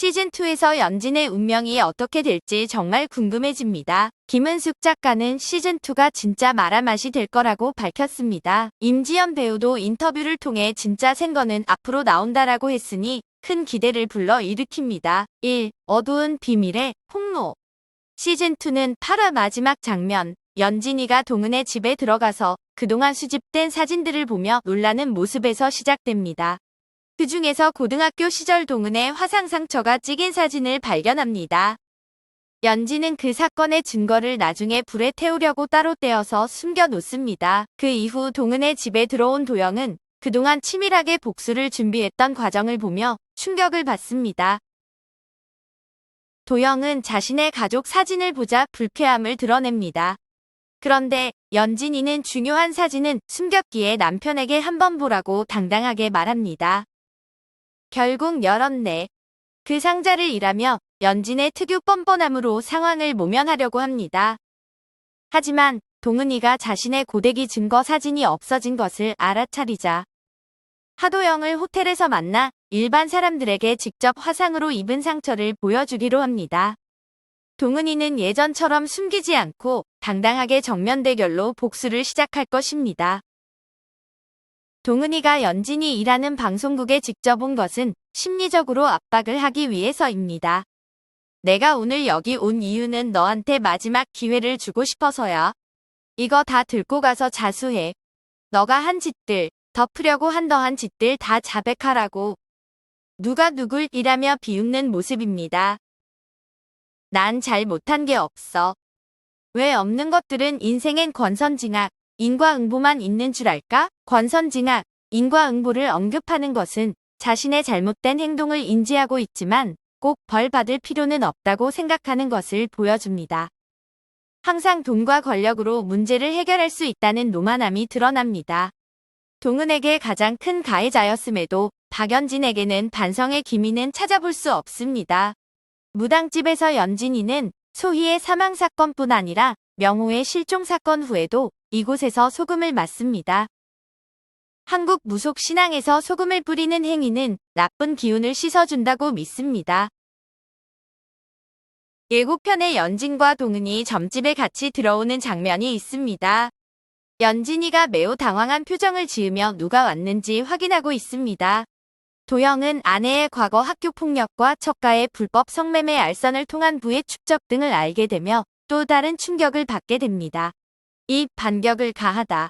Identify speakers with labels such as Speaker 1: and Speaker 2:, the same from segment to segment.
Speaker 1: 시즌2에서 연진의 운명이 어떻게 될지 정말 궁금해집니다. 김은숙 작가는 시즌2가 진짜 마라맛이 될 거라고 밝혔습니다. 임지연 배우도 인터뷰를 통해 진짜 생거는 앞으로 나온다라고 했으니 큰 기대를 불러일으킵니다. 1. 어두운 비밀의 폭로. 시즌2는 8화 마지막 장면, 연진이가 동은의 집에 들어가서 그동안 수집된 사진들을 보며 놀라는 모습에서 시작됩니다. 그 중에서 고등학교 시절 동은의 화상 상처가 찍힌 사진을 발견합니다. 연진은 그 사건의 증거를 나중에 불에 태우려고 따로 떼어서 숨겨놓습니다. 그 이후 동은의 집에 들어온 도영은 그동안 치밀하게 복수를 준비했던 과정을 보며 충격을 받습니다. 도영은 자신의 가족 사진을 보자 불쾌함을 드러냅니다. 그런데 연진이는 중요한 사진은 숨겼기에 남편에게 한번 보라고 당당하게 말합니다. 결국 열었네. 그 상자를 일하며 연진의 특유 뻔뻔함으로 상황을 모면하려고 합니다. 하지만 동은이가 자신의 고데기 증거 사진이 없어진 것을 알아차리자 하도영을 호텔에서 만나 일반 사람들에게 직접 화상으로 입은 상처를 보여주기로 합니다. 동은이는 예전처럼 숨기지 않고 당당하게 정면 대결로 복수를 시작할 것입니다. 동은이가 연진이 일하는 방송국에 직접 온 것은 심리적으로 압박을 하기 위해서입니다. 내가 오늘 여기 온 이유는 너한테 마지막 기회를 주고 싶어서야. 이거 다 들고 가서 자수해. 너가 한 짓들, 덮으려고 한더한 짓들 다 자백하라고. 누가 누굴 이라며 비웃는 모습입니다. 난 잘 못한 게 없어. 왜 없는 것들은 인생엔 권선징악, 인과응보만 있는 줄 알까? 권선징악, 인과응보를 언급하는 것은 자신의 잘못된 행동을 인지하고 있지만 꼭 벌 받을 필요는 없다고 생각하는 것을 보여줍니다. 항상 돈과 권력으로 문제를 해결할 수 있다는 노만함이 드러납니다. 동은에게 가장 큰 가해자였음에도 박연진에게는 반성의 기미는 찾아볼 수 없습니다. 무당집에서 연진이는 소희의 사망 사건뿐 아니라 명호의 실종 사건 후에도 이곳에서 소금을 맞습니다. 한국 무속 신앙에서 소금을 뿌리는 행위는 나쁜 기운을 씻어준다고 믿습니다. 예고편에 연진과 동은이 점집에 같이 들어오는 장면이 있습니다. 연진이가 매우 당황한 표정을 지으며 누가 왔는지 확인하고 있습니다. 도영은 아내의 과거 학교폭력과 척가의 불법 성매매 알선을 통한 부의 축적 등을 알게 되며 또 다른 충격을 받게 됩니다. 이 반격을 가하다.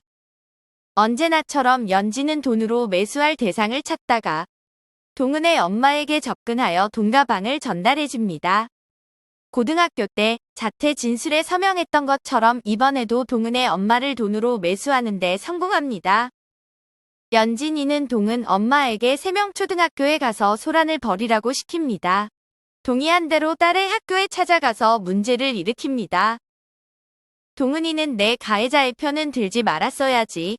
Speaker 1: 언제나처럼 연진은 돈으로 매수할 대상을 찾다가 동은의 엄마에게 접근하여 돈 가방을 전달해줍니다. 고등학교 때 자퇴 진술에 서명했던 것처럼 이번에도 동은의 엄마를 돈으로 매수하는 데 성공합니다. 연진이는 동은 엄마에게 세명초등학교에 가서 소란을 벌이라고 시킵니다. 동의한 대로 딸의 학교에 찾아가서 문제를 일으킵니다. 동은이는 내 가해자의 편은 들지 말았어야지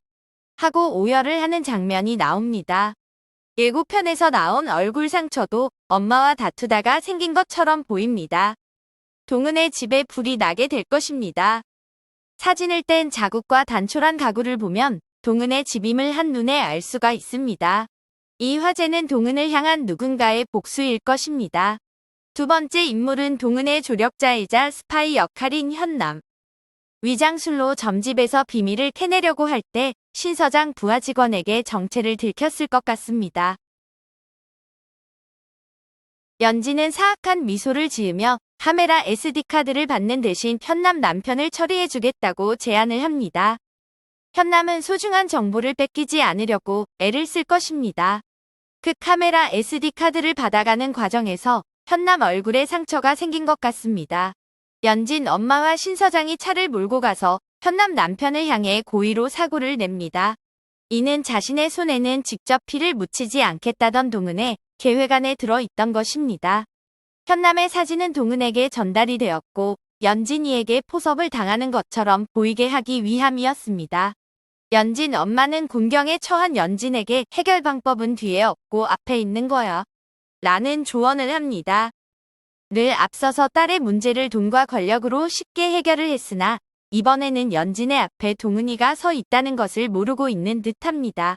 Speaker 1: 하고 오열을 하는 장면이 나옵니다. 예고편에서 나온 얼굴 상처도 엄마와 다투다가 생긴 것처럼 보입니다. 동은의 집에 불이 나게 될 것입니다. 사진을 뗀 자국과 단촐한 가구를 보면 동은의 집임을 한눈에 알 수가 있습니다. 이 화제는 동은을 향한 누군가의 복수일 것입니다. 두 번째 인물은 동은의 조력자이자 스파이 역할인 현남. 위장술로 점집에서 비밀을 캐내려고 할 때 신 서장 부하 직원에게 정체를 들켰을 것 같습니다. 연진은 사악한 미소를 지으며 카메라 SD카드를 받는 대신 현남 남편을 처리해주겠다고 제안을 합니다. 현남은 소중한 정보를 뺏기지 않으려고 애를 쓸 것입니다. 그 카메라 SD카드를 받아가는 과정에서 현남 얼굴에 상처가 생긴 것 같습니다. 연진 엄마와 신 서장이 차를 몰고 가서 현남 남편을 향해 고의로 사고를 냅니다. 이는 자신의 손에는 직접 피를 묻히지 않겠다던 동은의 계획 안에 들어있던 것입니다. 현남의 사진은 동은에게 전달이 되었고 연진이에게 포섭을 당하는 것처럼 보이게 하기 위함이었습니다. 연진 엄마는 곤경에 처한 연진에게 해결 방법은 뒤에 없고 앞에 있는 거야 라는 조언을 합니다. 늘 앞서서 딸의 문제를 돈과 권력으로 쉽게 해결을 했으나 이번에는 연진의 앞에 동은이가 서 있다는 것을 모르고 있는 듯합니다.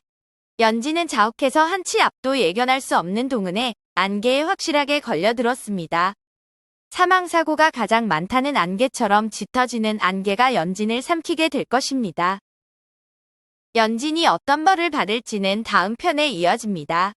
Speaker 1: 연진은 자욱해서 한치 앞도 예견할 수 없는 동은의 안개에 확실하게 걸려들었습니다. 사망사고가 가장 많다는 안개처럼 짙어지는 안개가 연진을 삼키게 될 것입니다. 연진이 어떤 벌을 받을지는 다음 편에 이어집니다.